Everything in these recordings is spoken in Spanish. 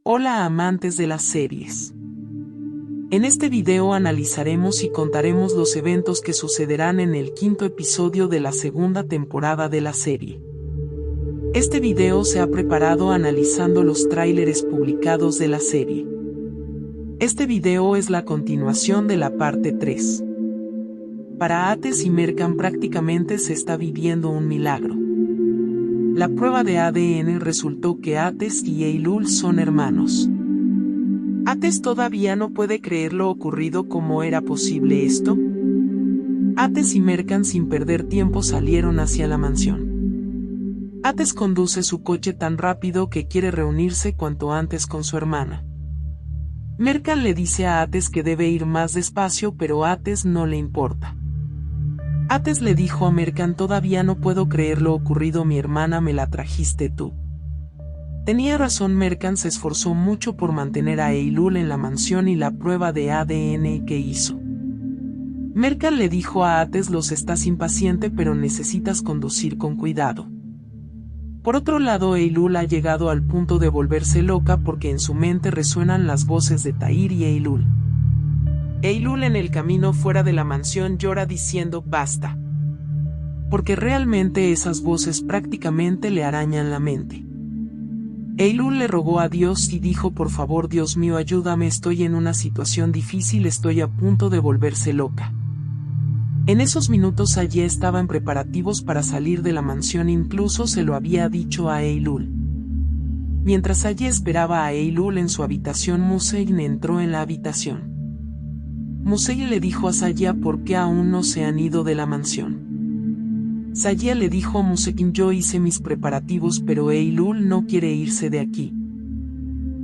Hola amantes de las series. En este video analizaremos y contaremos los eventos que sucederán en el quinto episodio de la segunda temporada de la serie. Este video se ha preparado analizando los tráileres publicados de la serie. Este video es la continuación de la parte 3. Para Ates y Mercan prácticamente se está viviendo un milagro. La prueba de ADN resultó que Ates y Eylul son hermanos. Ates todavía no puede creer lo ocurrido. ¿Cómo era posible esto? Ates y Mercan sin perder tiempo salieron hacia la mansión. Ates conduce su coche tan rápido que quiere reunirse cuanto antes con su hermana. Mercan le dice a Ates que debe ir más despacio, pero a Ates no le importa. Ates le dijo a Mercan: todavía no puedo creer lo ocurrido, mi hermana me la trajiste tú. Tenía razón, Mercan se esforzó mucho por mantener a Eylul en la mansión y la prueba de ADN que hizo. Mercan le dijo a Ates: los estás impaciente, pero necesitas conducir con cuidado. Por otro lado, Eylul ha llegado al punto de volverse loca porque en su mente resuenan las voces de Tahir y Eylul. Eylul en el camino fuera de la mansión llora diciendo basta. Porque realmente esas voces prácticamente le arañan la mente. Eylul le rogó a Dios y dijo: por favor, Dios mío, ayúdame, estoy en una situación difícil, estoy a punto de volverse loca. En esos minutos Sayeh estaba en preparativos para salir de la mansión, incluso se lo había dicho a Eylul. Mientras Sayeh esperaba a Eylul en su habitación, Musein entró en la habitación. Musein le dijo a Sayeh: ¿por qué aún no se han ido de la mansión? Sayeh le dijo a Musein: yo hice mis preparativos, pero Eylul no quiere irse de aquí.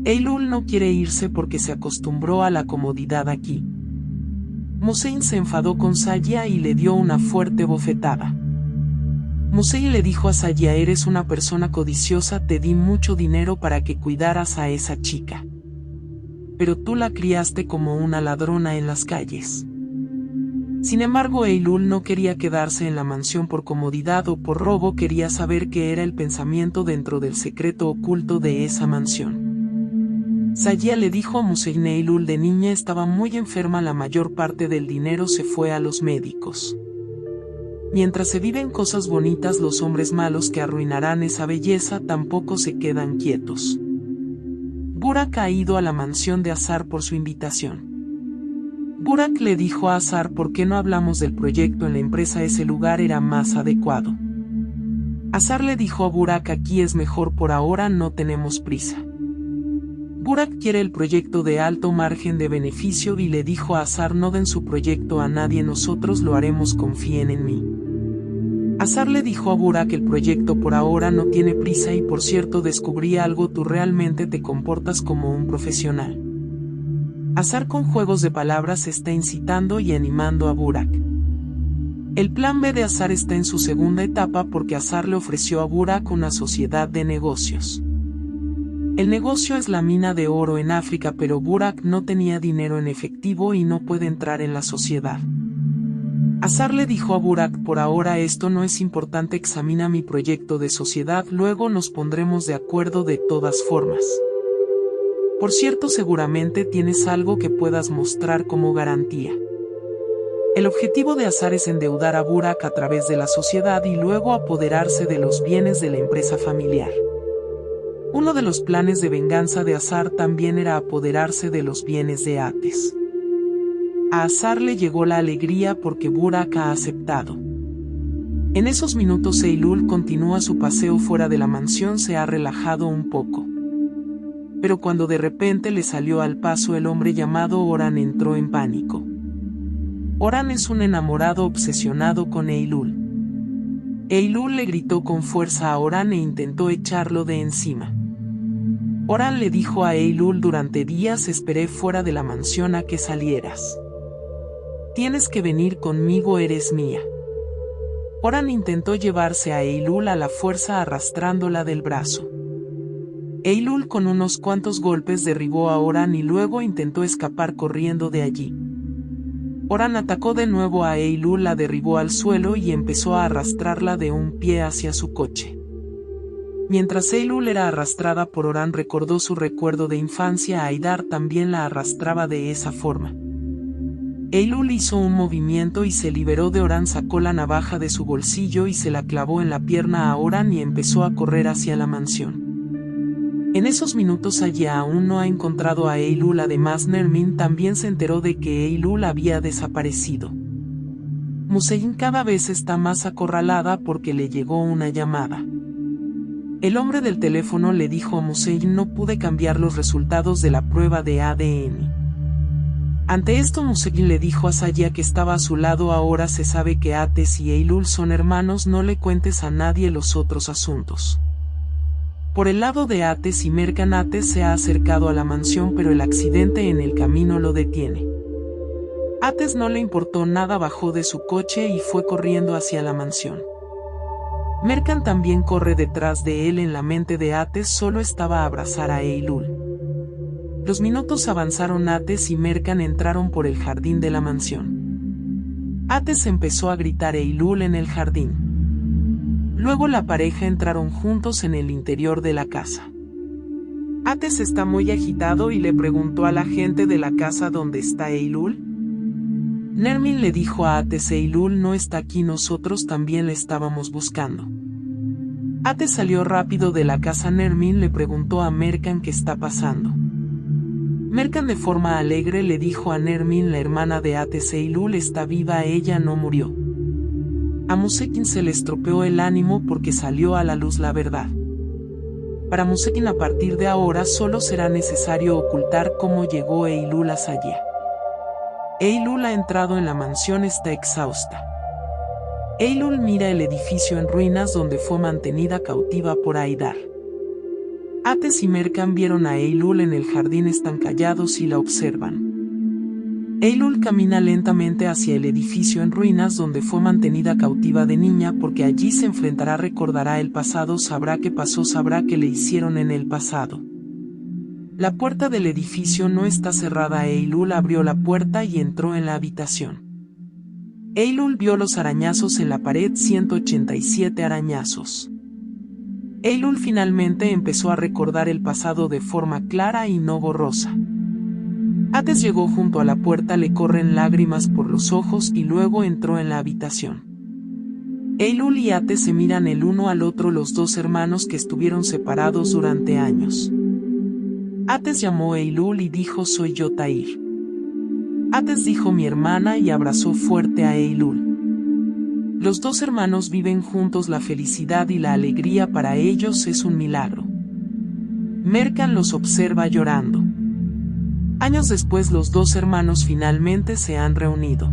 Eylul no quiere irse porque se acostumbró a la comodidad aquí. Musein se enfadó con Sayeh y le dio una fuerte bofetada. Musein le dijo a Sayeh: eres una persona codiciosa, te di mucho dinero para que cuidaras a esa chica. Pero tú la criaste como una ladrona en las calles. Sin embargo, Eylul no quería quedarse en la mansión por comodidad o por robo, quería saber qué era el pensamiento dentro del secreto oculto de esa mansión. Sayeh le dijo a Musein: Eylul de niña estaba muy enferma, la mayor parte del dinero se fue a los médicos. Mientras se viven cosas bonitas, los hombres malos que arruinarán esa belleza tampoco se quedan quietos. Burak ha ido a la mansión de Azar por su invitación. Burak le dijo a Azar: ¿por qué no hablamos del proyecto en la empresa? Ese lugar era más adecuado. Azar le dijo a Burak: aquí es mejor, por ahora no tenemos prisa. Burak quiere el proyecto de alto margen de beneficio y le dijo a Azar: no den su proyecto a nadie, nosotros lo haremos, confíen en mí. Azar le dijo a Burak: el proyecto por ahora no tiene prisa y por cierto descubrí algo, tú realmente te comportas como un profesional. Azar con juegos de palabras está incitando y animando a Burak. El plan B de Azar está en su segunda etapa porque Azar le ofreció a Burak una sociedad de negocios. El negocio es la mina de oro en África, pero Burak no tenía dinero en efectivo y no puede entrar en la sociedad. Azar le dijo a Burak: por ahora esto no es importante, examina mi proyecto de sociedad, luego nos pondremos de acuerdo de todas formas. Por cierto, seguramente tienes algo que puedas mostrar como garantía. El objetivo de Azar es endeudar a Burak a través de la sociedad y luego apoderarse de los bienes de la empresa familiar. Uno de los planes de venganza de Azar también era apoderarse de los bienes de Ates. A Azar le llegó la alegría porque Burak ha aceptado. En esos minutos Eylul continúa su paseo fuera de la mansión, se ha relajado un poco. Pero cuando de repente le salió al paso el hombre llamado Oran, entró en pánico. Oran es un enamorado obsesionado con Eylul. Eylul le gritó con fuerza a Oran e intentó echarlo de encima. Oran le dijo a Eylul: durante días esperé fuera de la mansión a que salieras. Tienes que venir conmigo, eres mía. Oran intentó llevarse a Eylul a la fuerza arrastrándola del brazo. Eylul con unos cuantos golpes derribó a Oran y luego intentó escapar corriendo de allí. Oran atacó de nuevo a Eylul, la derribó al suelo y empezó a arrastrarla de un pie hacia su coche. Mientras Eylul era arrastrada por Oran, recordó su recuerdo de infancia. Aidar también la arrastraba de esa forma. Eylul hizo un movimiento y se liberó de Oran, sacó la navaja de su bolsillo y se la clavó en la pierna a Oran y empezó a correr hacia la mansión. En esos minutos Aya aún no ha encontrado a Eylul. Además, Nermin también se enteró de que Eylul había desaparecido. Musein cada vez está más acorralada porque le llegó una llamada. El hombre del teléfono le dijo a Musein: no pude cambiar los resultados de la prueba de ADN. Ante esto, Musein le dijo a Saya que estaba a su lado: ahora se sabe que Ates y Eylul son hermanos, no le cuentes a nadie los otros asuntos. Por el lado de Ates y Merkan, Ates se ha acercado a la mansión, pero el accidente en el camino lo detiene. Ates no le importó nada, bajó de su coche y fue corriendo hacia la mansión. Merkan también corre detrás de él. En la mente de Ates solo estaba abrazar a Eylul. Los minutos avanzaron. Ates y Merkan entraron por el jardín de la mansión. Ates empezó a gritar Eylul en el jardín. Luego la pareja entraron juntos en el interior de la casa. Ates está muy agitado y le preguntó a la gente de la casa: ¿dónde está Eylul? Nermin le dijo a Ates: Eylul no está aquí, nosotros también le estábamos buscando. Ates salió rápido de la casa. Nermin le preguntó a Merkan qué está pasando. Merkan de forma alegre le dijo a Nermin: la hermana de Ates, Eylul, está viva, ella no murió. A Musekin se le estropeó el ánimo porque salió a la luz la verdad. Para Musekin, a partir de ahora solo será necesario ocultar cómo llegó Eylul a Saya. Eylul ha entrado en la mansión, está exhausta. Eylul mira el edificio en ruinas donde fue mantenida cautiva por Aidar. Ates y Merkan vieron a Eylul en el jardín, están callados y la observan. Eylul camina lentamente hacia el edificio en ruinas donde fue mantenida cautiva de niña, porque allí se enfrentará, recordará el pasado, sabrá qué pasó, sabrá qué le hicieron en el pasado. La puerta del edificio no está cerrada. Eylul abrió la puerta y entró en la habitación. Eylul vio los arañazos en la pared, 187 arañazos. Eylul finalmente empezó a recordar el pasado de forma clara y no borrosa. Ates llegó junto a la puerta, le corren lágrimas por los ojos y luego entró en la habitación. Eylul y Ates se miran el uno al otro, los dos hermanos que estuvieron separados durante años. Ates llamó a Eylul y dijo: soy yo, Tahir. Ates dijo: mi hermana, y abrazó fuerte a Eylul. Los dos hermanos viven juntos, la felicidad y la alegría para ellos es un milagro. Merkan los observa llorando. Años después, los dos hermanos finalmente se han reunido.